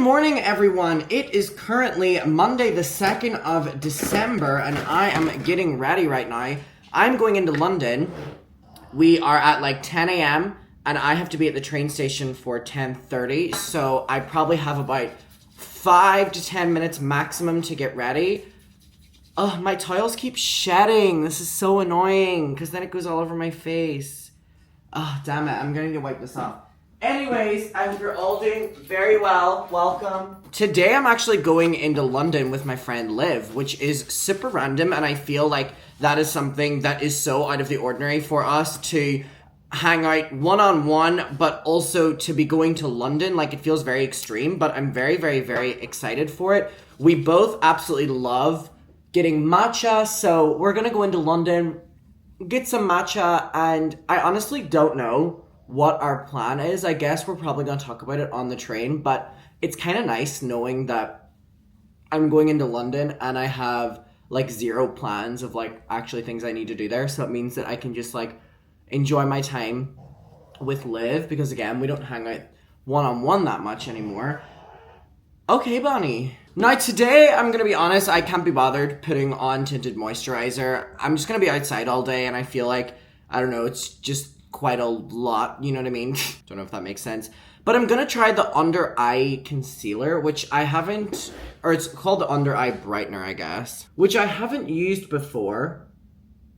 morning, everyone. It is currently Monday, the 2nd of December, and I am getting ready right now. I'm going into London. We are at like 10 a.m., and I have to be at the train station for 10:30, so I probably have about 5 to 10 minutes maximum to get ready. Ugh, my tiles keep shedding. This is so annoying, because then it goes all over my face. Ugh, damn it. I'm going to wipe this off. Anyways, I hope you're all doing very well. Welcome. Today I'm actually going into London with my friend Liv, which is super random, and I feel like that is something that is so out of the ordinary for us to hang out one-on-one, but also to be going to London. Like, it feels very extreme, but I'm very, very, very excited for it. We both absolutely love getting matcha, so we're gonna go into London, get some matcha, and I honestly don't know what our plan is. I guess we're probably going to talk about it on the train, but it's kind of nice knowing that I'm going into London and I have like zero plans of like actually things I need to do there. So it means that I can just like enjoy my time with Liv, because again, we don't hang out one-on-one that much anymore. Okay, Bonnie. Now today, I'm going to be honest, I can't be bothered putting on tinted moisturizer. I'm just going to be outside all day, and I feel like, I don't know, it's just quite a lot, you know what I mean? Don't know if that makes sense. But I'm gonna try the under eye concealer, which I haven't, or it's called the under eye brightener, I guess, which I haven't used before.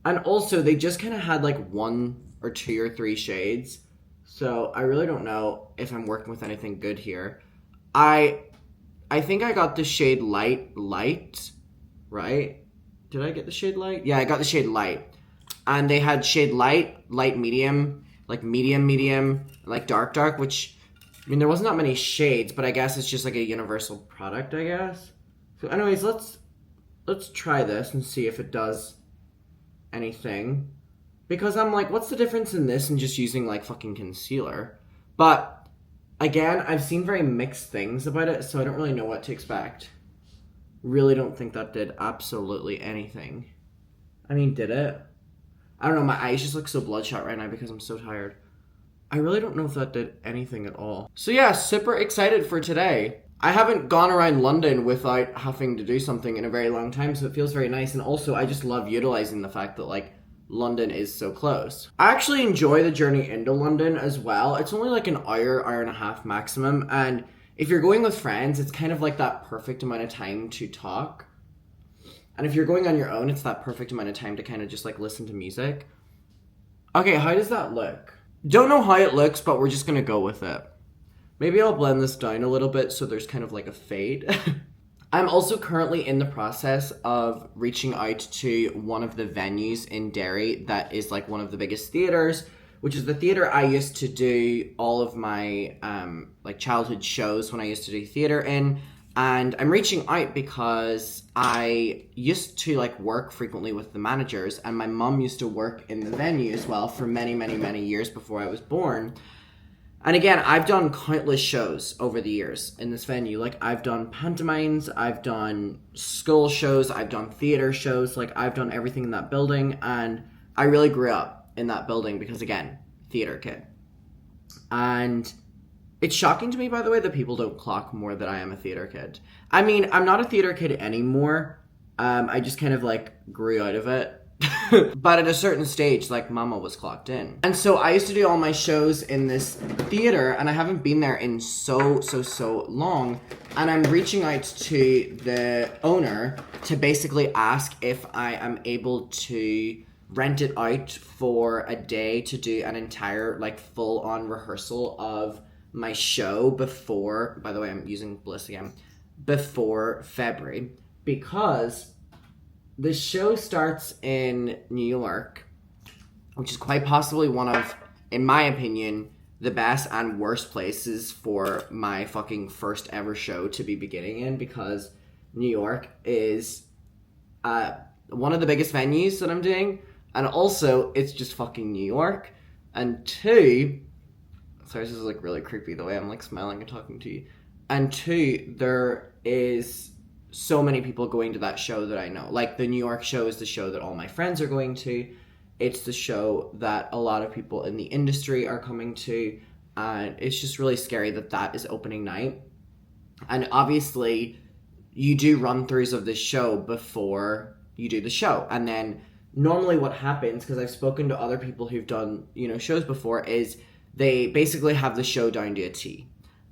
And also they just kind of had like 1 or 2 or 3 shades. So I really don't know if I'm working with anything good here. I think I got the shade light, right? Did I get the shade light? Yeah, I got the shade light. And they had shade light, medium, like medium, like dark, which, I mean, there wasn't that many shades, but I guess it's just like a universal product, I guess. So anyways, let's try this and see if it does anything. Because I'm like, what's the difference in this and just using like fucking concealer? But again, I've seen very mixed things about it, so I don't really know what to expect. Really don't think that did absolutely anything. I mean, did it? I don't know, my eyes just look so bloodshot right now because I'm so tired. I really don't know if that did anything at all. So yeah, super excited for today. I haven't gone around London without having to do something in a very long time, so it feels very nice. And also, I just love utilizing the fact that, like, London is so close. I actually enjoy the journey into London as well. It's only like an hour and a half maximum. And if you're going with friends, it's kind of like that perfect amount of time to talk. And if you're going on your own, it's that perfect amount of time to kind of just like listen to music. Okay, how does that look? Don't know how it looks, but we're just gonna go with it. Maybe I'll blend this down a little bit so there's kind of like a fade. I'm also currently in the process of reaching out to one of the venues in Derry that is like one of the biggest theaters, which is the theater I used to do all of my like childhood shows when I used to do theater in. And I'm reaching out because I used to like work frequently with the managers, and my mum used to work in the venue as well for many, many, many years before I was born. And again, I've done countless shows over the years in this venue. Like, I've done pantomimes, I've done school shows, I've done theater shows, like I've done everything in that building, and I really grew up in that building because, again, theater kid. And it's shocking to me, by the way, that people don't clock more that I am a theater kid. I mean, I'm not a theater kid anymore. I just kind of, like, grew out of it. But at a certain stage, like, mama was clocked in. And so I used to do all my shows in this theater, and I haven't been there in so long. And I'm reaching out to the owner to basically ask if I am able to rent it out for a day to do an entire, like, full-on rehearsal of my show before, by the way, I'm using Bliss again, before February, because the show starts in New York, which is quite possibly one of, in my opinion, the best and worst places for my fucking first ever show to be beginning in, because New York is one of the biggest venues that I'm doing, and also it's just fucking New York. And 2, sorry, this is like really creepy the way I'm like smiling and talking to you. And 2, there is so many people going to that show that I know. Like, the New York show is the show that all my friends are going to. It's the show that a lot of people in the industry are coming to. And it's just really scary that that is opening night. And obviously, you do run-throughs of this show before you do the show. And then normally what happens, because I've spoken to other people who've done, shows before, is they basically have the show down to a T.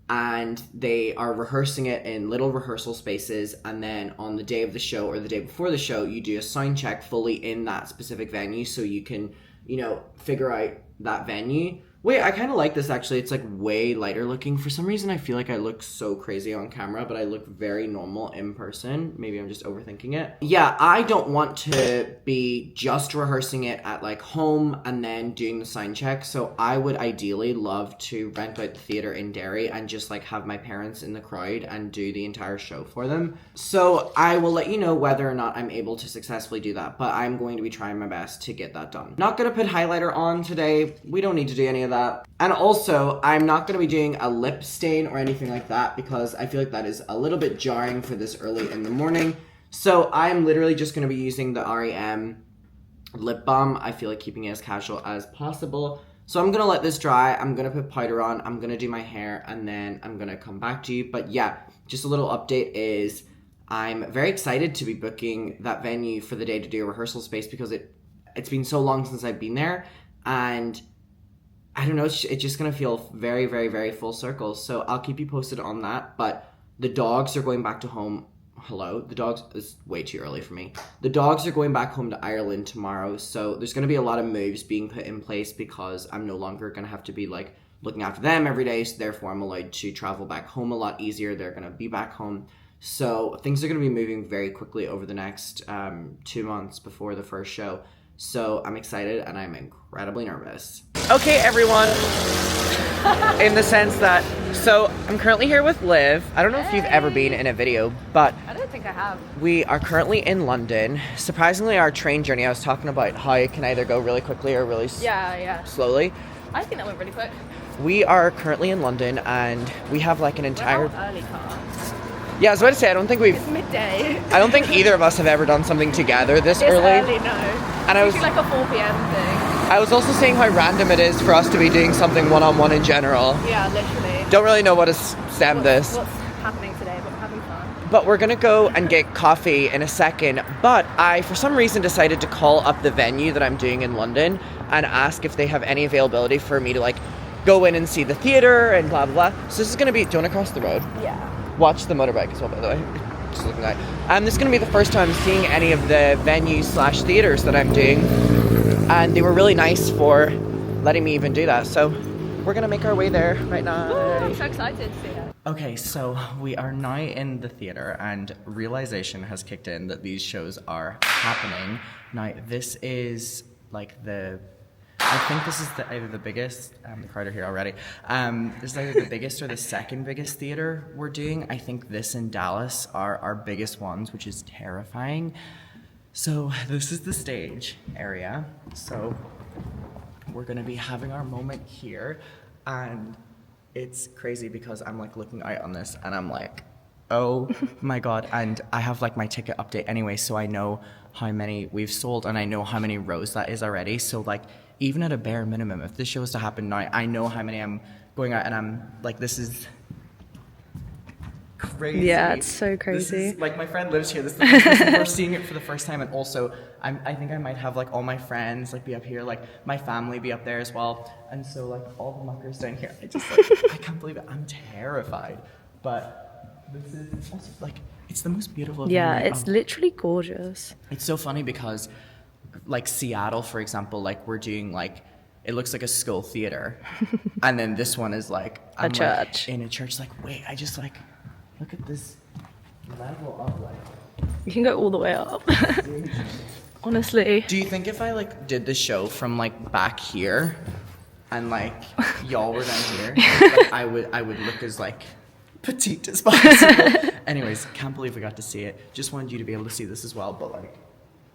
And they are rehearsing it in little rehearsal spaces, and then on the day of the show or the day before the show, you do a sound check fully in that specific venue so you can, figure out that venue. Wait, I kind of like this actually. It's like way lighter looking. For some reason, I feel like I look so crazy on camera, but I look very normal in person. Maybe I'm just overthinking it. Yeah, I don't want to be just rehearsing it at like home and then doing the sound check. So I would ideally love to rent out the theater in Derry and just like have my parents in the crowd and do the entire show for them. So I will let you know whether or not I'm able to successfully do that, but I'm going to be trying my best to get that done. Not gonna put highlighter on today. We don't need to do any of that. And also, I'm not going to be doing a lip stain or anything like that because I feel like that is a little bit jarring for this early in the morning. So I'm literally just going to be using the REM lip balm. I feel like keeping it as casual as possible. So I'm going to let this dry. I'm going to put powder on. I'm going to do my hair and then I'm going to come back to you. But yeah, just a little update is I'm very excited to be booking that venue for the day to do a rehearsal space because it's been so long since I've been there. And I don't know, it's just going to feel very, very, very full circle. So I'll keep you posted on that. But the dogs are going back to home. Hello? The dogs, it's way too early for me. The dogs are going back home to Ireland tomorrow. So there's going to be a lot of moves being put in place because I'm no longer going to have to be like looking after them every day. So therefore I'm allowed to travel back home a lot easier. They're going to be back home. So things are going to be moving very quickly over the next 2 months before the first show. So I'm excited and I'm incredibly nervous. Okay, everyone. In the sense that, so I'm currently here with Liv. I don't know if you've ever been in a video, but I don't think I have. We are currently in London. Surprisingly, our train journey, I was talking about how it can either go really quickly or really slowly. I think that went really quick. We are currently in London and we have like an entire... We're early car. Yeah, I was about to say, I don't think It's midday. I don't think either of us have ever done something together this It's early. No. And it's like a 4 p.m. thing. I was also saying how random it is for us to be doing something one-on-one in general. Yeah, literally. Don't really know what to stem this. What's happening today, but we're having fun. But we're gonna go and get coffee in a second. But I, for some reason, decided to call up the venue that I'm doing in London and ask if they have any availability for me to like go in and see the theater and blah, blah, blah. So this is gonna be, do you wanna cross the road? Yeah. Watch the motorbike as well, by the way. Just looking at it. This is going to be the first time seeing any of the venues / theaters that I'm doing. And they were really nice for letting me even do that. So we're going to make our way there right now. Ooh, I'm so excited to see it. Okay, so we are now in the theater and realization has kicked in that these shows are happening. Now, this is like I think this is either the biggest, the crowd are here already, this is either the biggest or the second biggest theater we're doing. I think this and Dallas are our biggest ones, which is terrifying. So this is the stage area. So we're gonna be having our moment here. And it's crazy because I'm like looking out on this and I'm like, oh my God. And I have like my ticket update anyway, so I know how many we've sold and I know how many rows that is already. So like, even at a bare minimum, if this show was to happen now, I know how many I'm going out and I'm like, this is crazy. Yeah, it's so crazy. This is, like, my friend lives here. This is the first time we're seeing it for the first time. And also, I think I might have like all my friends like be up here, like my family be up there as well. And so like all the muckers down here, I just like, I can't believe it. I'm terrified. But this is also like, it's the most beautiful Yeah, it's literally gorgeous. It's so funny because like Seattle, for example, like we're doing like, it looks like a school theater. And then this one is like a church. Like, in a church, like, wait, I just like, look at this level of like. You can go all the way up. Honestly. Do you think if I like did the show from like back here and like y'all were down here, like, I would look as like petite as possible. Anyways, can't believe we got to see it. Just wanted you to be able to see this as well, but like,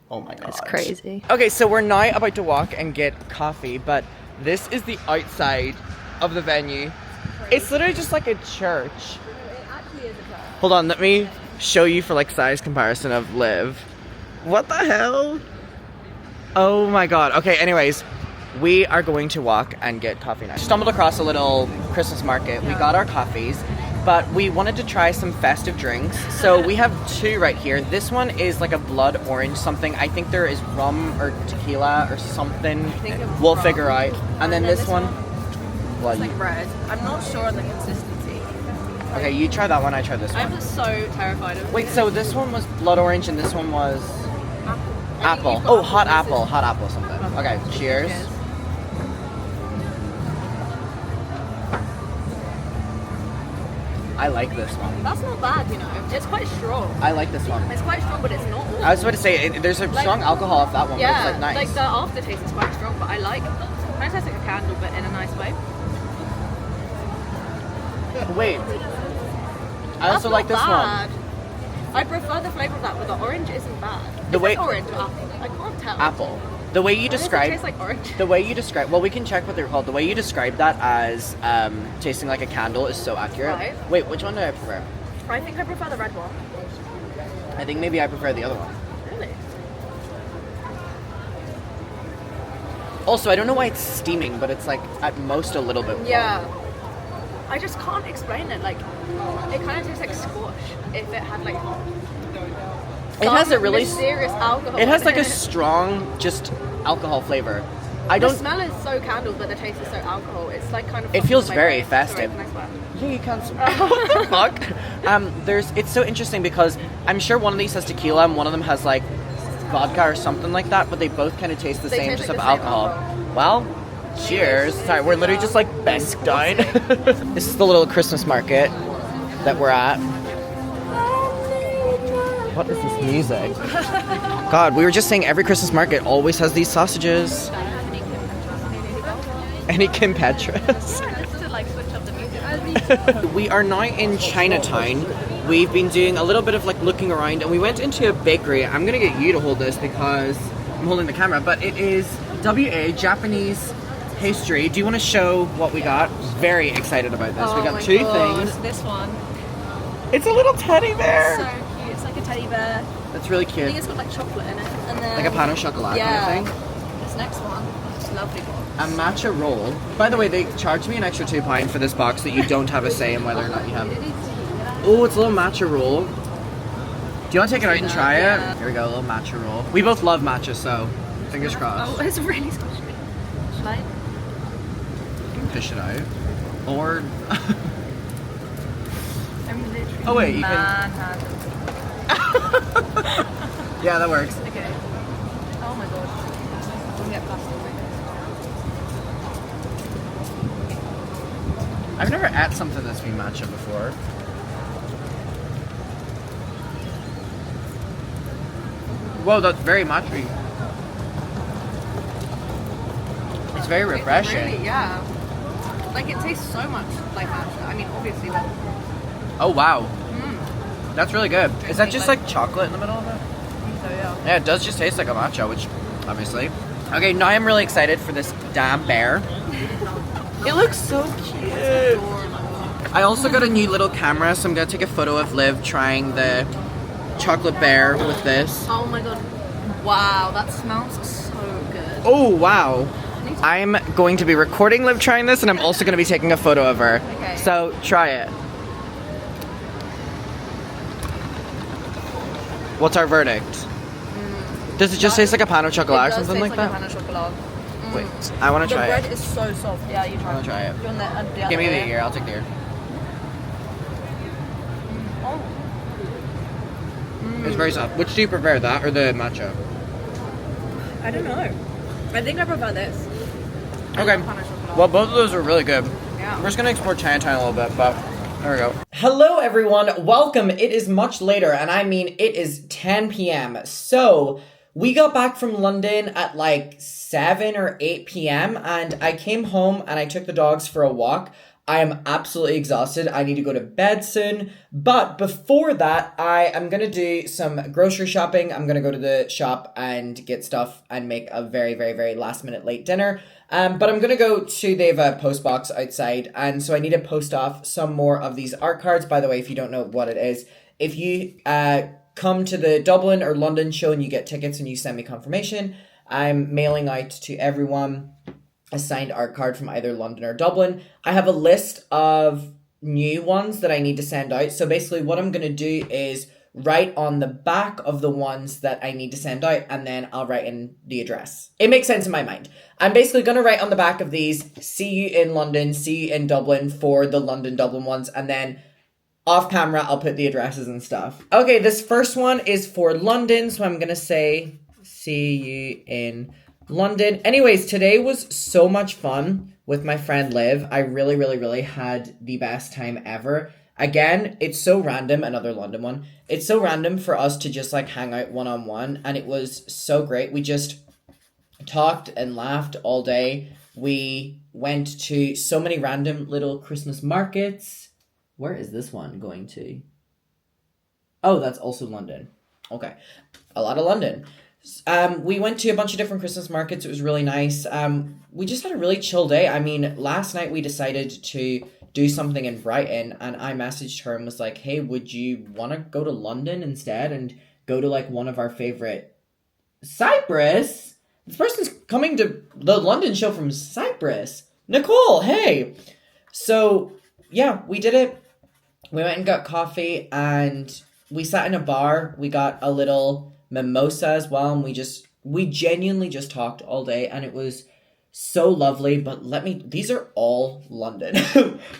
oh my God. It's crazy. Okay, so we're now about to walk and get coffee, but this is the outside of the venue. It's literally just like a church. It actually is a church. Hold on, let me show you for like size comparison of Liv. What the hell? Oh my God. Okay, anyways, we are going to walk and get coffee now. Stumbled across a little Christmas market. We got our coffees but we wanted to try some festive drinks. So we have two right here. This one is like a blood orange something. I think there is rum or tequila or something. We'll figure out. And then this one. Well, It's like red. I'm not sure on the consistency. okay, you try that one. I try this one. I'm just so terrified of it. Wait, so this one was blood orange and this one was apple. You've got Oh, hot apple. apple. Hot apple something. Okay, cheers. Cheers. I like this one. That's not bad, you know. It's quite strong. I like this one. It's quite strong, but it's not awful. I was about to say, there's a strong alcohol off that one, Yeah, but it's like nice. like the aftertaste is quite strong, but I like it. Kind of tastes like a candle, but in a nice way. Wait. I That's also not like this bad. one. I prefer the flavour of that, but the orange isn't bad. The Is way- it orange or apple? I can't tell. Apple. The way you Does it describe taste like orange? the way you describe well, we can check what they're called. The way you describe that as tasting like a candle is so accurate. Right. Wait, which one do I prefer? I think I prefer the red one. I think maybe I prefer the other one. Really? Also, I don't know why it's steaming, but it's like at most a little bit warm. Yeah. I just can't explain it. Like, it kind of tastes like squash if it had like. It has a really mysterious alcohol. It has in like a it. strong just alcohol flavor. I The don't smell is so candle, but the taste is so alcohol. It's like kind of. It feels fucking very my brain. festive. Sorry, can I swear? Yeah, you can't. What the fuck? It's so interesting because I'm sure one of these has tequila and one of them has like vodka or something like that, but they both kind of taste the They same, taste just like of the same alcohol. alcohol. Well, cheers. Sorry, we're literally just like best down. This is the little Christmas market that we're at. What is this music? God, we were just saying every Christmas market always has these sausages. Any Kim Petras? Just to like switch up the music. We are now in Chinatown. We've been doing a little bit of like looking around and we went into a bakery. I'm gonna get you to hold this because I'm holding the camera, but it is WA, Japanese pastry. Do you want to show what we got? Very excited about this. We Oh got my two God, things. This one. It's a little teddy bear. So cute. It's like a teddy bear. That's really I think cute. it's got like chocolate in it. And then Like a pan au chocolat yeah. kind of thing. This next one. It's lovely. A matcha roll. By the way, they charged me an extra £2 for this box that you don't have a say in whether or not you have. Oh, it's a little matcha roll. Do you want to take it out and try Yeah. it? Here we go, a little matcha roll. We both love matcha, so fingers crossed. Oh, it's really squishy. Should I? Fish it out. Or I'm literally Oh, wait, you can- manhandled. yeah, that works. Okay. Oh my god. I'm gonna get plastic. I've never had something that's been matcha before. Whoa, that's very matcha. It's very refreshing. Really, yeah. Like it tastes so much like matcha. I mean, obviously, but Oh wow, that's really good. Is that just like- like chocolate in the middle of it? so yeah. Yeah, it does just taste like a matcha, which obviously. Okay, now I'm really excited for this damn bear. It looks so cute. I also got a new little camera, so I'm gonna take a photo of Liv trying the chocolate bear with this. Oh my god. Wow, that smells so good. Oh wow. I'm going to be recording Liv trying this, and I'm also going to be taking a photo of her. Okay. So try it. What's our verdict? Does it just taste like a pan au chocolat or something like that? Pan au chocolat. Wait, I want to The try bread it. is so soft. Yeah, you try. I want to try it. You want the Give me other the way? ear. I'll take the ear. Oh. It's very soft. Which do you prefer, that or the matcha? I don't know. I think I prefer this. Okay. Pan au chocolat. Well, both of those are really good. Yeah. We're just gonna explore Chinatown a little bit, but there we go. Hello, everyone. Welcome. It is much later, and I mean it is 10 p.m. So we got back from London at like 7 or 8 p.m. and I came home and I took the dogs for a walk. I am absolutely exhausted. I need to go to bed soon. But before that, I am going to do some grocery shopping. I'm going to go to the shop and get stuff and make a very, very, very last minute late dinner. But I'm going to go to, they have a post box outside. And so I need to post off some more of these art cards. By the way, if you don't know what it is, if you come to the Dublin or London show and you get tickets and you send me confirmation, I'm mailing out to everyone a signed art card from either London or Dublin. I have a list of new ones that I need to send out. So basically what I'm going to do is write on the back of the ones that I need to send out, and then I'll write in the address. It makes sense in my mind. I'm basically going to write on the back of these, see you in London, see you in Dublin for the Dublin ones, and then off camera I'll put the addresses and stuff. Okay, this first one is for London, so I'm going to say, see you in London. Anyways, today was so much fun with my friend Liv. I really, really, really had the best time ever. Again, it's so random, another London one. It's so random for us to just like hang out one-on-one, and it was so great. We just talked and laughed all day. We went to so many random little Christmas markets. Where is this one going to? Oh, that's also London. Okay, a lot of London. We went to a bunch of different Christmas markets. It was really nice. We just had a really chill day. I mean, last night we decided to do something in Brighton, and I messaged her and was like, hey, would you want to go to London instead and go to like one of our favorite Cyprus? This person's coming to the London show from Cyprus. Nicole, hey. So yeah, we did it. We went and got coffee, and we sat in a bar. We got a little mimosa as well, and we genuinely just talked all day, and it was so lovely. But these are all London.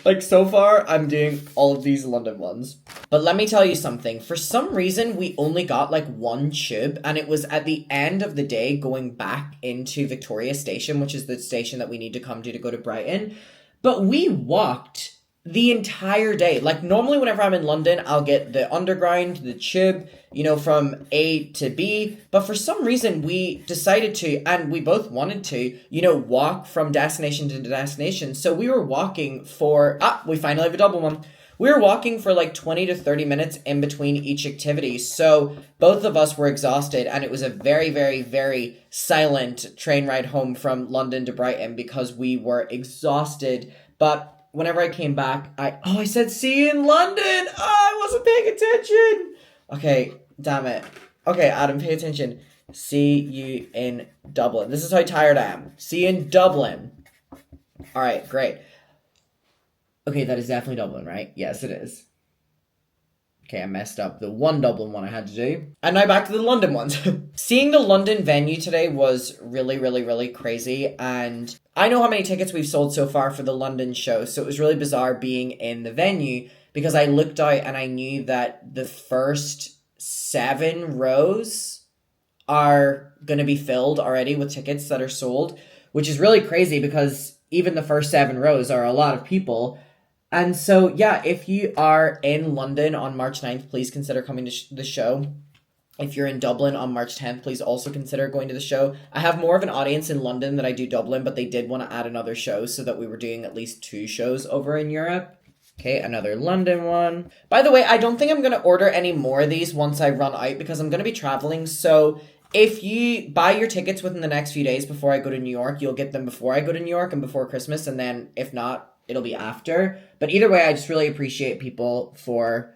Like, so far I'm doing all of these London ones, but let me tell you something. For some reason we only got like one tube, and it was at the end of the day going back into Victoria Station, which is the station that we need to come to go to Brighton. But we walked the entire day. Like, normally whenever I'm in London, I'll get the underground, the tube, you know, from A to B. But for some reason, we decided to, and we both wanted to, you know, walk from destination to destination. So we were walking for, we finally have a double one. We were walking for like 20 to 30 minutes in between each activity. So both of us were exhausted, and it was a very, very, very silent train ride home from London to Brighton because we were exhausted. But whenever I came back, I said, see you in London. I wasn't paying attention. Okay, damn it. Okay, Adam, pay attention. See you in Dublin. This is how tired I am. See you in Dublin. All right, great. Okay, that is definitely Dublin, right? Yes, it is. Okay, I messed up the one Dublin one I had to do. And now back to the London ones. Seeing the London venue today was really, really, really crazy. And I know how many tickets we've sold so far for the London show. So it was really bizarre being in the venue because I looked out and I knew that the first 7 rows are going to be filled already with tickets that are sold, which is really crazy because even the first 7 rows are a lot of people. And so, yeah, if you are in London on March 9th, please consider coming to the show. If you're in Dublin on March 10th, please also consider going to the show. I have more of an audience in London than I do Dublin, but they did want to add another show so that we were doing at least 2 shows over in Europe. Okay, another London one. By the way, I don't think I'm going to order any more of these once I run out because I'm going to be traveling. So if you buy your tickets within the next few days before I go to New York, you'll get them before I go to New York and before Christmas. And then if not, it'll be after. But either way, I just really appreciate people for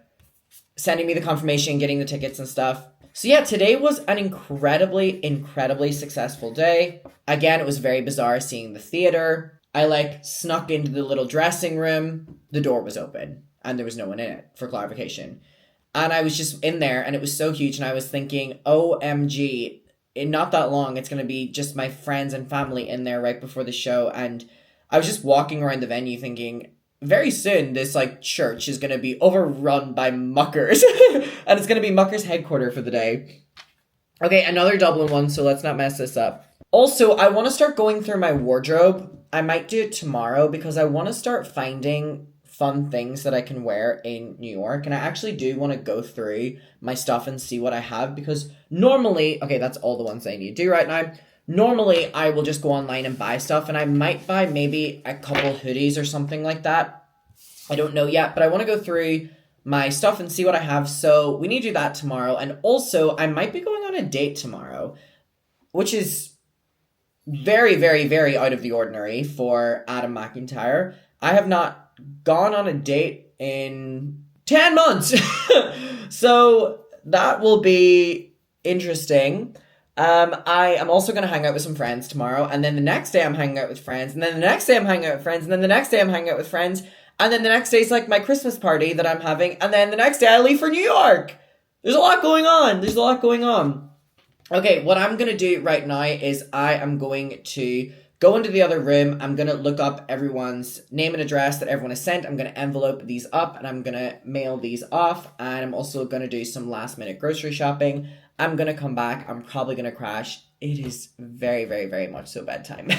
sending me the confirmation, getting the tickets and stuff. So yeah, today was an incredibly, incredibly successful day. Again, it was very bizarre seeing the theater. I snuck into the little dressing room. The door was open and there was no one in it, for clarification. And I was just in there and it was so huge. And I was thinking, OMG, in not that long, it's going to be just my friends and family in there right before the show. And I was just walking around the venue thinking, very soon this church is going to be overrun by muckers. And it's going to be muckers headquarters for the day. Okay, another Dublin one, so let's not mess this up. Also, I want to start going through my wardrobe. I might do it tomorrow because I want to start finding fun things that I can wear in New York. And I actually do want to go through my stuff and see what I have because normally, okay, that's all the ones I need to do right now. Normally, I will just go online and buy stuff, and I might buy maybe a couple hoodies or something like that. I don't know yet, but I want to go through my stuff and see what I have, so we need to do that tomorrow. And also, I might be going on a date tomorrow, which is very, very, very out of the ordinary for Adam McIntyre. I have not gone on a date in 10 months, so that will be interesting. I am also going to hang out with some friends tomorrow, and then the next day I'm hanging out with friends, and then the next day I'm hanging out with friends, and then the next day I'm hanging out with friends, And then the next day is like my Christmas party that I'm having. And then the next day I leave for New York. There's a lot going on. Okay, what I'm going to do right now is I am going to go into the other room. I'm going to look up everyone's name and address that everyone has sent. I'm going to envelope these up and I'm going to mail these off. And I'm also going to do some last minute grocery shopping. I'm going to come back. I'm probably going to crash. It is very, very, very much so bedtime.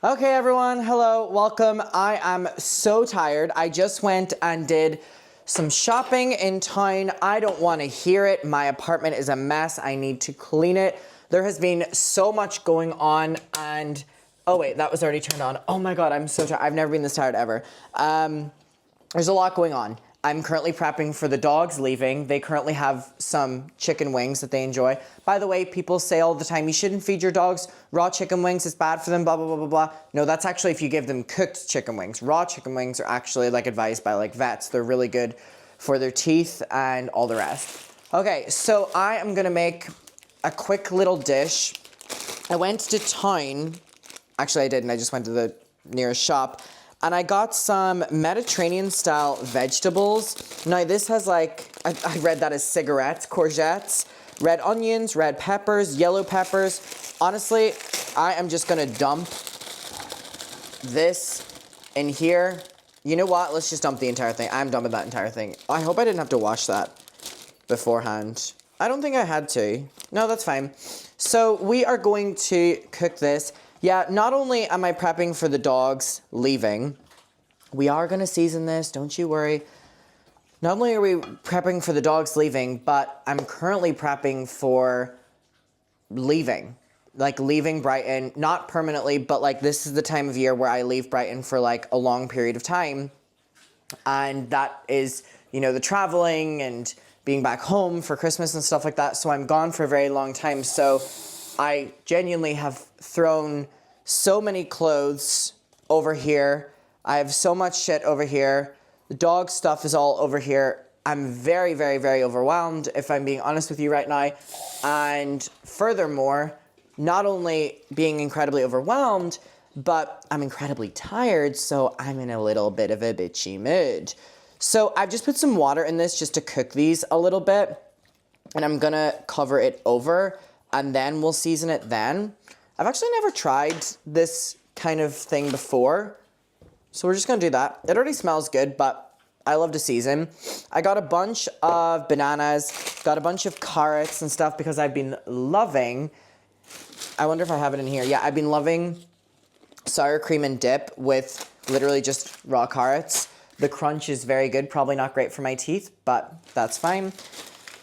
Okay, everyone. Hello. Welcome. I am so tired. I just went and did some shopping in town. I don't want to hear it. My apartment is a mess. I need to clean it. There has been so much going on and... Oh, wait. That was already turned on. Oh, my God. I'm so tired. I've never been this tired ever. There's a lot going on. I'm currently prepping for the dogs leaving. They currently have some chicken wings that they enjoy. By the way, people say all the time, you shouldn't feed your dogs raw chicken wings. It's bad for them, blah, blah, blah, blah, blah. No, that's actually if you give them cooked chicken wings. Raw chicken wings are actually like advised by like vets. They're really good for their teeth and all the rest. Okay, so I am gonna make a quick little dish. I went to town. Actually, I didn't. I just went to the nearest shop. And I got some Mediterranean-style vegetables. Now, this has like, I read that as cigarettes, courgettes, red onions, red peppers, yellow peppers. Honestly, I am just gonna dump this in here. You know what? Let's just dump the entire thing. I'm dumping that entire thing. I hope I didn't have to wash that beforehand. I don't think I had to. No, that's fine. So we are going to cook this. Yeah, not only am I prepping for the dogs leaving, we are going to season this, don't you worry. Not only are we prepping for the dogs leaving, but I'm currently prepping for leaving. Like leaving Brighton, not permanently, but like this is the time of year where I leave Brighton for like a long period of time. And that is, you know, the traveling and being back home for Christmas and stuff like that. So I'm gone for a very long time. So I genuinely have thrown so many clothes over here. I have so much shit over here. The dog stuff is all over here. I'm very, very, very overwhelmed, if I'm being honest with you right now. And furthermore, not only being incredibly overwhelmed, but I'm incredibly tired, so I'm in a little bit of a bitchy mood. So I've just put some water in this just to cook these a little bit. And I'm gonna cover it over and then we'll season it then. I've actually never tried this kind of thing before. So we're just gonna do that. It already smells good, but I love to season. I got a bunch of bananas, got a bunch of carrots and stuff because I've been loving, I wonder if I have it in here. Yeah, I've been loving sour cream and dip with literally just raw carrots. The crunch is very good, probably not great for my teeth, but that's fine.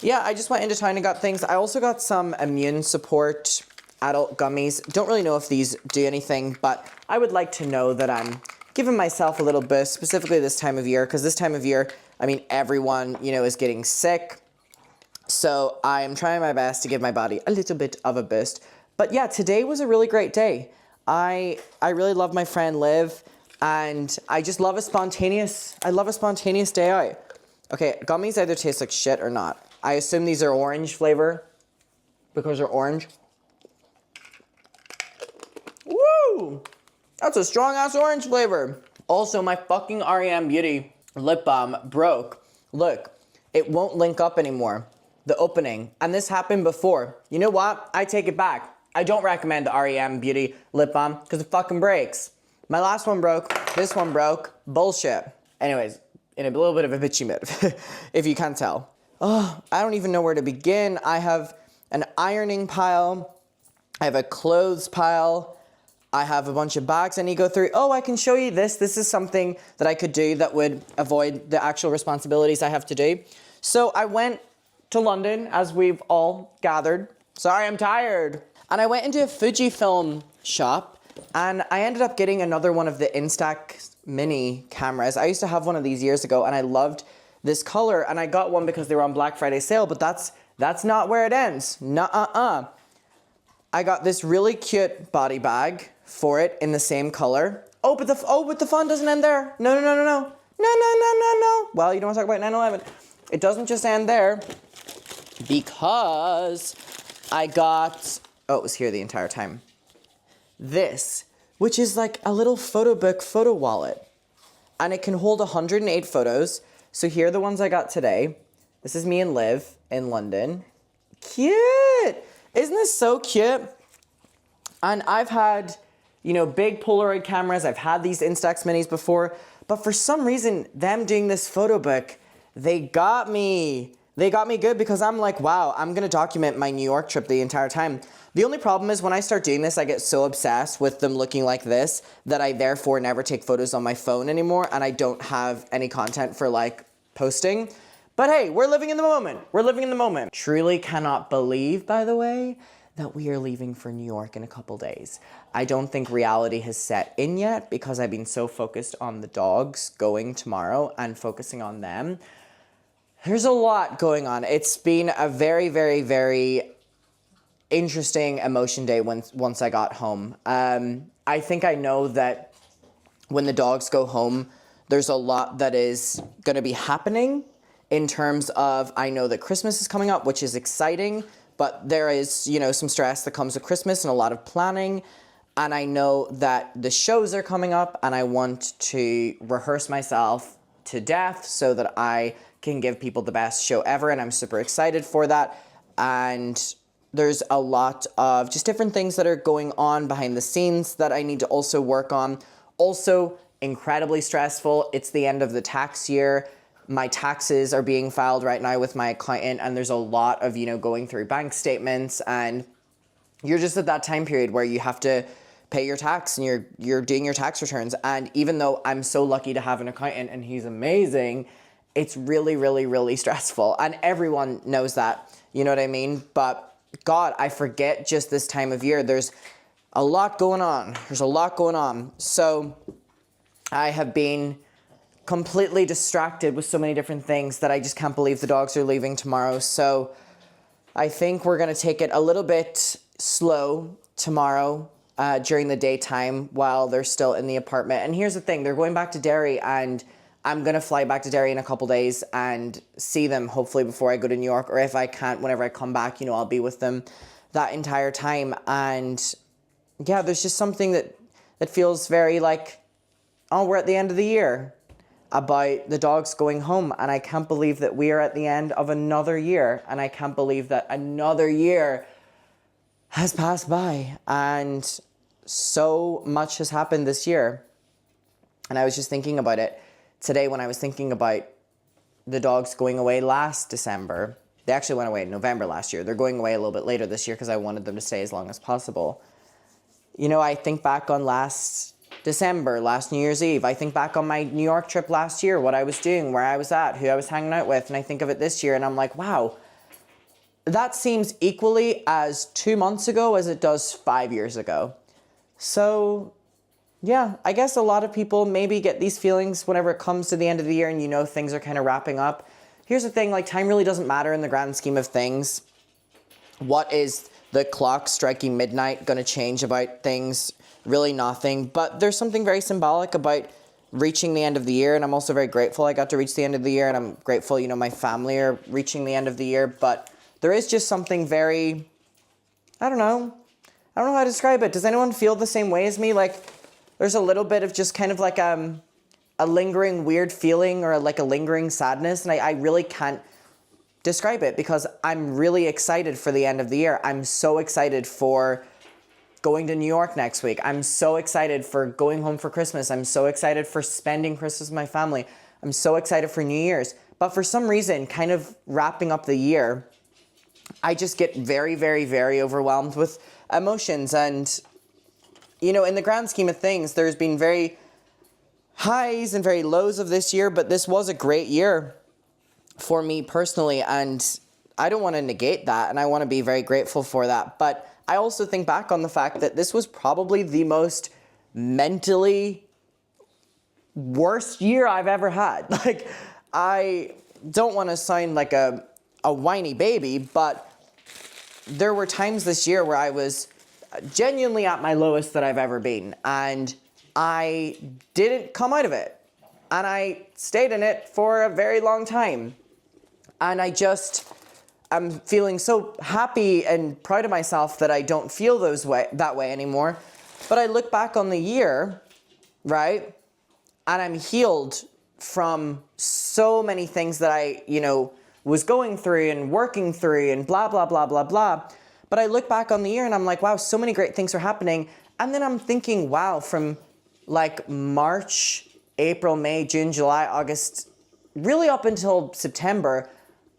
Yeah, I just went into town and got things. I also got some immune support adult gummies. Don't really know if these do anything, but I would like to know that I'm giving myself a little boost, specifically this time of year, because this time of year, I mean, everyone, you know, is getting sick. So I am trying my best to give my body a little bit of a boost. But yeah, today was a really great day. I really love my friend Liv, and I just love a spontaneous day out. Okay, gummies either taste like shit or not. I assume these are orange flavor because they're orange. Woo! That's a strong-ass orange flavor. Also, my fucking REM Beauty lip balm broke. Look, it won't link up anymore, the opening. And this happened before. You know what? I take it back. I don't recommend the REM Beauty lip balm because it fucking breaks. My last one broke. This one broke. Bullshit. Anyways, in a little bit of a bitchy mood, if you can't tell. Oh, I don't even know where to begin. I have an ironing pile. I have a clothes pile. I have a bunch of bags I need to go through. Oh, I can show you this. This is something that I could do that would avoid the actual responsibilities I have to do. So I went to London, as we've all gathered. Sorry, I'm tired. And I went into a Fujifilm shop, and I ended up getting another one of the Instax mini cameras. I used to have one of these years ago, and I loved this color, and I got one because they were on Black Friday sale, but that's not where it ends. Nuh-uh-uh. I got this really cute body bag for it in the same color. Oh, but the fun doesn't end there. No. No. Well, you don't want to talk about 9/11. It doesn't just end there because I got, oh, it was here the entire time. This which is like a little photo book photo wallet. And it can hold 108 photos. So here are the ones I got today. This is me and Liv in London. Cute! Isn't this so cute? And I've had, big Polaroid cameras. I've had these Instax minis before. But for some reason, them doing this photo book, they got me. They got me good because I'm like, wow, I'm going to document my New York trip the entire time. The only problem is when I start doing this, I get so obsessed with them looking like this that I therefore never take photos on my phone anymore, and I don't have any content for posting. But hey, we're living in the moment. We're living in the moment. Truly cannot believe, by the way, that we are leaving for New York in a couple days. I don't think reality has set in yet because I've been so focused on the dogs going tomorrow and focusing on them. There's a lot going on. It's been a very, very, very interesting emotion day once I got home. I think I know that when the dogs go home, there's a lot that is going to be happening in terms of, I know that Christmas is coming up, which is exciting, but there is, some stress that comes with Christmas and a lot of planning. And I know that the shows are coming up and I want to rehearse myself to death so that I can give people the best show ever. And I'm super excited for that. And there's a lot of just different things that are going on behind the scenes that I need to also work on. Also, incredibly stressful. It's the end of the tax year. My taxes are being filed right now with my accountant, and there's a lot of, going through bank statements, and you're just at that time period where you have to pay your tax and you're doing your tax returns. And even though I'm so lucky to have an accountant and he's amazing, it's really, really, really stressful. And everyone knows that, you know what I mean? But God, I forget just this time of year. There's a lot going on. So I have been completely distracted with so many different things that I just can't believe the dogs are leaving tomorrow. So I think we're going to take it a little bit slow tomorrow during the daytime while they're still in the apartment. And here's the thing, they're going back to Derry, and I'm going to fly back to Derry in a couple days and see them hopefully before I go to New York, or if I can't, whenever I come back, I'll be with them that entire time. And yeah, there's just something that feels very we're at the end of the year about the dogs going home. And I can't believe that we are at the end of another year. And I can't believe that another year has passed by. And so much has happened this year. And I was just thinking about it today when I was thinking about the dogs going away last December. They actually went away in November last year. They're going away a little bit later this year because I wanted them to stay as long as possible. I think back on last December, last New Year's Eve. I think back on my New York trip last year, what I was doing, where I was at, who I was hanging out with. And I think of it this year and I'm like, wow, that seems equally as 2 months ago as it does 5 years ago. So yeah, I guess a lot of people maybe get these feelings whenever it comes to the end of the year and things are kind of wrapping up. Here's the thing, time really doesn't matter in the grand scheme of things. What is the clock striking midnight going to change about things? Really nothing. But there's something very symbolic about reaching the end of the year, and I'm also very grateful I got to reach the end of the year, and I'm grateful, my family are reaching the end of the year. But there is just something very, I don't know how to describe it. Does anyone feel the same way as me? There's a little bit of just kind of a lingering weird feeling or a lingering sadness. And I really can't describe it because I'm really excited for the end of the year. I'm so excited for going to New York next week. I'm so excited for going home for Christmas. I'm so excited for spending Christmas with my family. I'm so excited for New Year's. But for some reason, kind of wrapping up the year, I just get very, very, very overwhelmed with emotions. And in the grand scheme of things, there's been very highs and very lows of this year, but this was a great year for me personally, and I don't want to negate that, and I want to be very grateful for that. But I also think back on the fact that this was probably the most mentally worst year I've ever had. I don't want to sound like a whiny baby, but there were times this year where I was genuinely at my lowest that I've ever been, and I didn't come out of it, and I stayed in it for a very long time, and I'm feeling so happy and proud of myself that I don't feel that way anymore. But I look back on the year, right? And I'm healed from so many things that I, was going through and working through and blah, blah, blah, blah, blah. But I look back on the year and I'm like, wow, so many great things are happening. And then I'm thinking, wow, from like March, April, May, June, July, August, really up until September,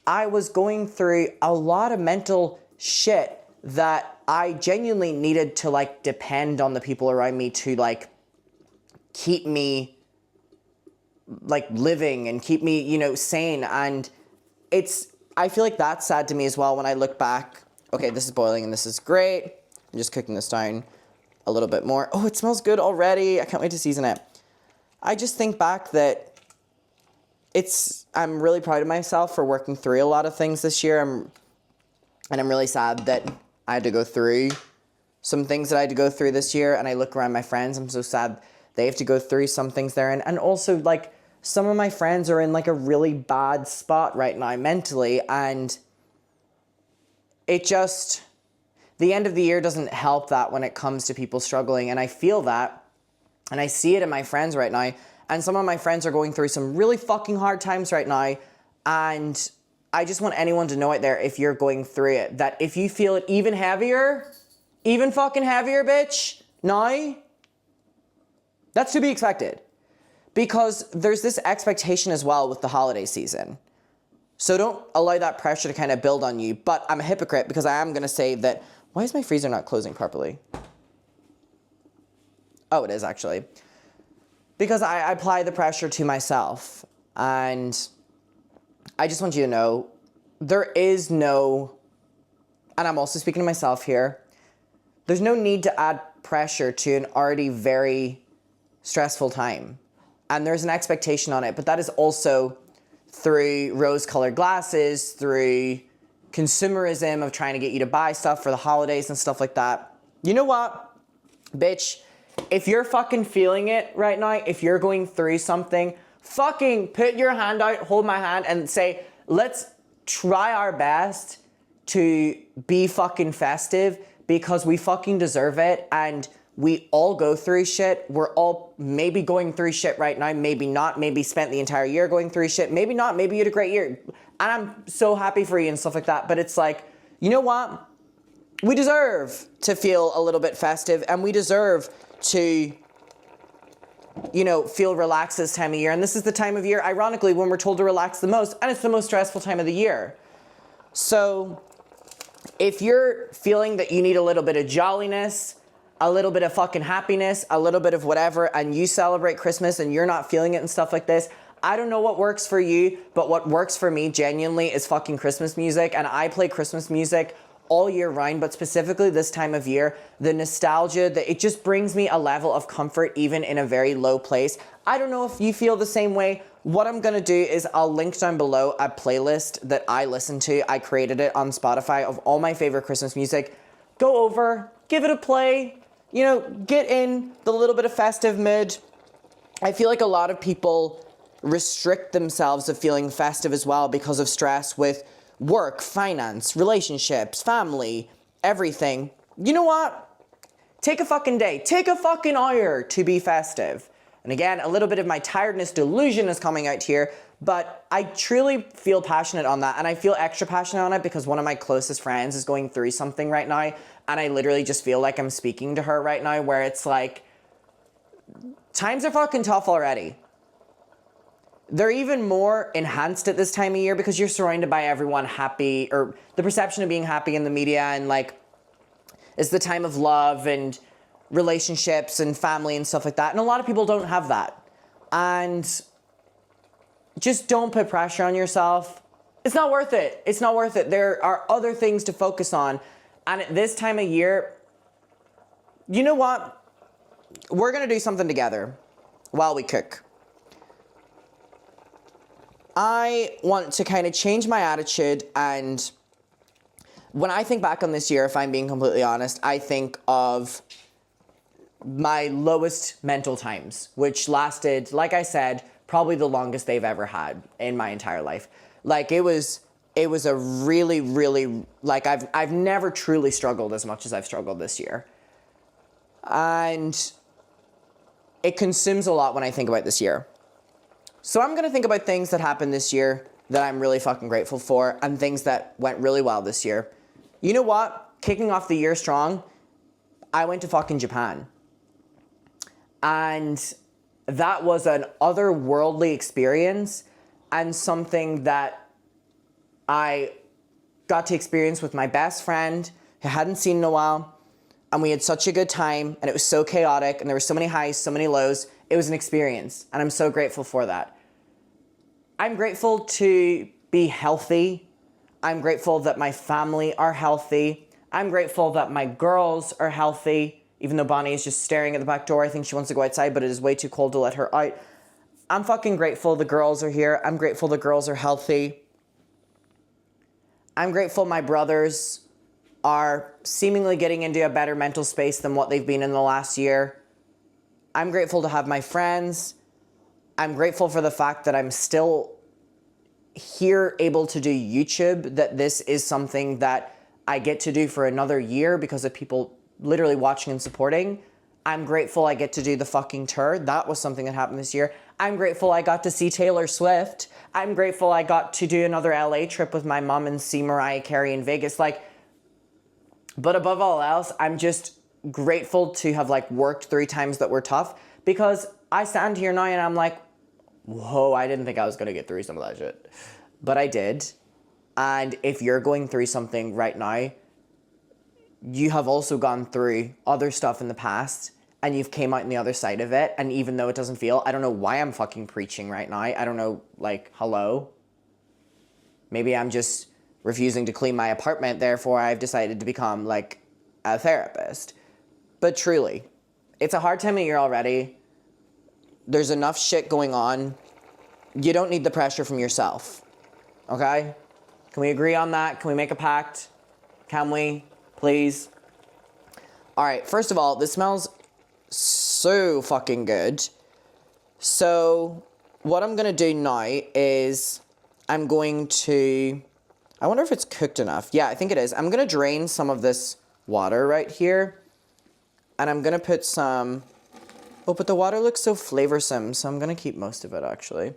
I was going through a lot of mental shit that I genuinely needed to like depend on the people around me to like keep me like living and keep me, sane. And I feel like that's sad to me as well when I look back. Okay, this is boiling and this is great. I'm just cooking this down a little bit more. Oh, it smells good already. I can't wait to season it. I just think back that I'm really proud of myself for working through a lot of things this year. And I'm really sad that I had to go through some things that I had to go through this year. And I look around my friends, I'm so sad they have to go through some things there. And also, like, some of my friends are in, like, a really bad spot right now mentally. And the end of the year doesn't help that when it comes to people struggling. And I feel that. And I see it in my friends right now. And some of my friends are going through some really fucking hard times right now. And I just want anyone to know out there, if you're going through it, that if you feel it even heavier, even fucking heavier, bitch, now, that's to be expected. Because there's this expectation as well with the holiday season. So don't allow that pressure to kind of build on you. But I'm a hypocrite because I am going to say that, why is my freezer not closing properly? Oh, it is actually. Because I apply the pressure to myself. And I just want you to know, there is no, and I'm also speaking to myself here, there's no need to add pressure to an already very stressful time. And there's an expectation on it, but that is also through rose-colored glasses, through consumerism of trying to get you to buy stuff for the holidays and stuff like that. You know what, bitch? If you're fucking feeling it right now, if you're going through something, fucking put your hand out, hold my hand, and say, let's try our best to be fucking festive because we fucking deserve it. And we all go through shit. We're all maybe going through shit right now, maybe not, maybe spent the entire year going through shit, maybe not, maybe you had a great year. And I'm so happy for you and stuff like that. But it's like, you know what? We deserve to feel a little bit festive, and we deserve to, feel relaxed this time of year. And this is the time of year, ironically, when we're told to relax the most, and it's the most stressful time of the year. So if you're feeling that you need a little bit of jolliness, a little bit of fucking happiness, a little bit of whatever, and you celebrate Christmas and you're not feeling it and stuff like this, I don't know what works for you, but what works for me genuinely is fucking Christmas music. And I play Christmas music all year round, but specifically this time of year, the nostalgia, that it just brings me a level of comfort even in a very low place. I don't know if you feel the same way. What I'm gonna do is I'll link down below a playlist that I listen to. I created it on Spotify of all my favorite Christmas music. Go over, give it a play, get in the little bit of festive mood. I feel like a lot of people restrict themselves of feeling festive as well because of stress with work, finance, relationships, family, everything. You know what? Take a fucking day. Take a fucking hour to be festive. And again, a little bit of my tiredness delusion is coming out here, but I truly feel passionate on that. And I feel extra passionate on it because one of my closest friends is going through something right now. And I literally just feel like I'm speaking to her right now, where it's like, times are fucking tough already. They're even more enhanced at this time of year because you're surrounded by everyone happy, or the perception of being happy in the media, and like, it's the time of love and relationships and family and stuff like that. And a lot of people don't have that. And just don't put pressure on yourself. It's not worth it. It's not worth it. There are other things to focus on. And at this time of year, you know what? We're going to do something together while we cook. I want to kind of change my attitude, and when I think back on this year, if I'm being completely honest, I think of my lowest mental times, which lasted, like I said, probably the longest they've ever had in my entire life. Like, it was a really, really, like, I've never truly struggled as much as I've struggled this year. And it consumes a lot when I think about this year. So I'm going to think about things that happened this year that I'm really fucking grateful for, and things that went really well this year. You know what? Kicking off the year strong, I went to fucking Japan. And that was an otherworldly experience, and something that I got to experience with my best friend who I hadn't seen in a while. And we had such a good time, and it was so chaotic, and there were so many highs, so many lows. It was an experience, and I'm so grateful for that. I'm grateful to be healthy. I'm grateful that my family are healthy. I'm grateful that my girls are healthy, even though Bonnie is just staring at the back door. I think she wants to go outside, but it is way too cold to let her out. I'm fucking grateful the girls are here. I'm grateful the girls are healthy. I'm grateful my brothers are seemingly getting into a better mental space than what they've been in the last year. I'm grateful to have my friends. I'm grateful for the fact that I'm still here able to do YouTube, that this is something that I get to do for another year because of people literally watching and supporting. I'm grateful I get to do the fucking tour. That was something that happened this year. I'm grateful I got to see Taylor Swift. I'm grateful I got to do another LA trip with my mom and see Mariah Carey in Vegas. But above all else, I'm just grateful to have worked 3 times that were tough, because I stand here now and I'm like, whoa, I didn't think I was going to get through some of that shit. But I did. And if you're going through something right now, you have also gone through other stuff in the past, and you've came out on the other side of it. And even though it doesn't feel, I don't know why I'm fucking preaching right now. I don't know, hello? Maybe I'm just refusing to clean my apartment, therefore I've decided to become, a therapist. But truly, it's a hard time of year already. There's enough shit going on. You don't need the pressure from yourself. Okay? Can we agree on that? Can we make a pact? Can we? Please? Alright, first of all, this smells so fucking good. So, what I'm gonna do now is I wonder if it's cooked enough. Yeah, I think it is. I'm gonna drain some of this water right here. And I'm gonna put some... Oh, but the water looks so flavorsome, so I'm gonna keep most of it, actually.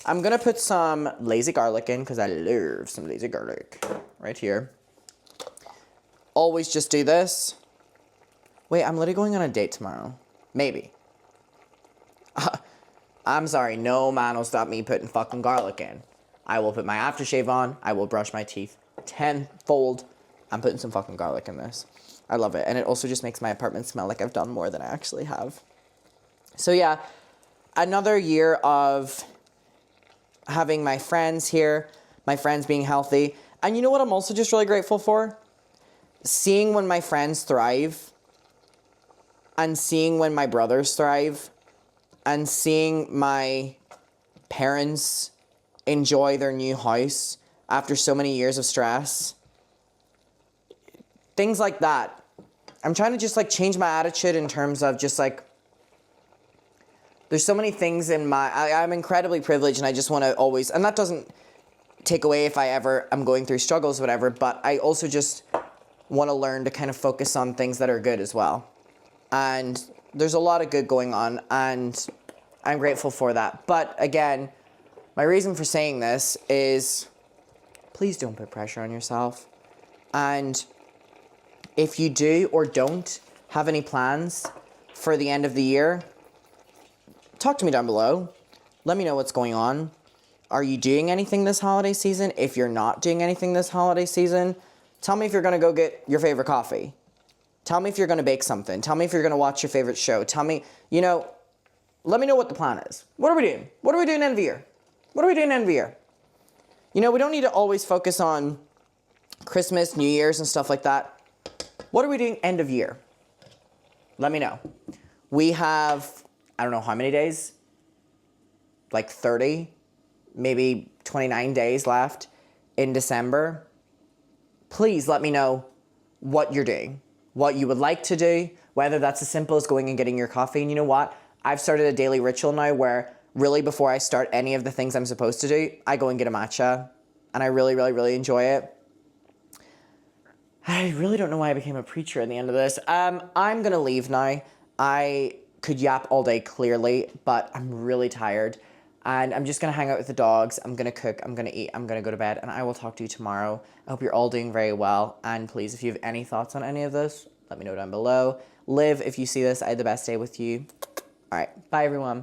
I'm gonna put some lazy garlic in, because I love some lazy garlic. Right here. Always just do this. Wait, I'm literally going on a date tomorrow. Maybe. I'm sorry, no man will stop me putting fucking garlic in. I will put my aftershave on. I will brush my teeth tenfold. I'm putting some fucking garlic in this. I love it. And it also just makes my apartment smell like I've done more than I actually have. So yeah, another year of having my friends here, my friends being healthy. And you know what I'm also just really grateful for? Seeing when my friends thrive, and seeing when my brothers thrive, and seeing my parents enjoy their new house after so many years of stress. Things like that. I'm trying to just change my attitude in terms of just there's so many things in I'm incredibly privileged, and I just want to always, and that doesn't take away if I ever am going through struggles or whatever, but I also just want to learn to kind of focus on things that are good as well. And there's a lot of good going on, and I'm grateful for that. But again, my reason for saying this is, please don't put pressure on yourself. And if you do or don't have any plans for the end of the year, talk to me down below. Let me know what's going on. Are you doing anything this holiday season? If you're not doing anything this holiday season, tell me if you're going to go get your favorite coffee. Tell me if you're going to bake something. Tell me if you're going to watch your favorite show. Tell me, let me know what the plan is. What are we doing? What are we doing end of the year? What are we doing end of the year? We don't need to always focus on Christmas, New Year's, and stuff like that. What are we doing end of year? Let me know. We have, I don't know how many days, 30, maybe 29 days left in December. Please let me know what you're doing, what you would like to do, whether that's as simple as going and getting your coffee. And you know what? I've started a daily ritual now where really before I start any of the things I'm supposed to do, I go and get a matcha, and I really, really, really enjoy it. I really don't know why I became a preacher in the end of this. I'm gonna leave now. I could yap all day clearly, but I'm really tired. And I'm just gonna hang out with the dogs. I'm gonna cook, I'm gonna eat, I'm gonna go to bed, and I will talk to you tomorrow. I hope you're all doing very well. And please, if you have any thoughts on any of this, let me know down below. Liv, if you see this, I had the best day with you. All right, bye everyone.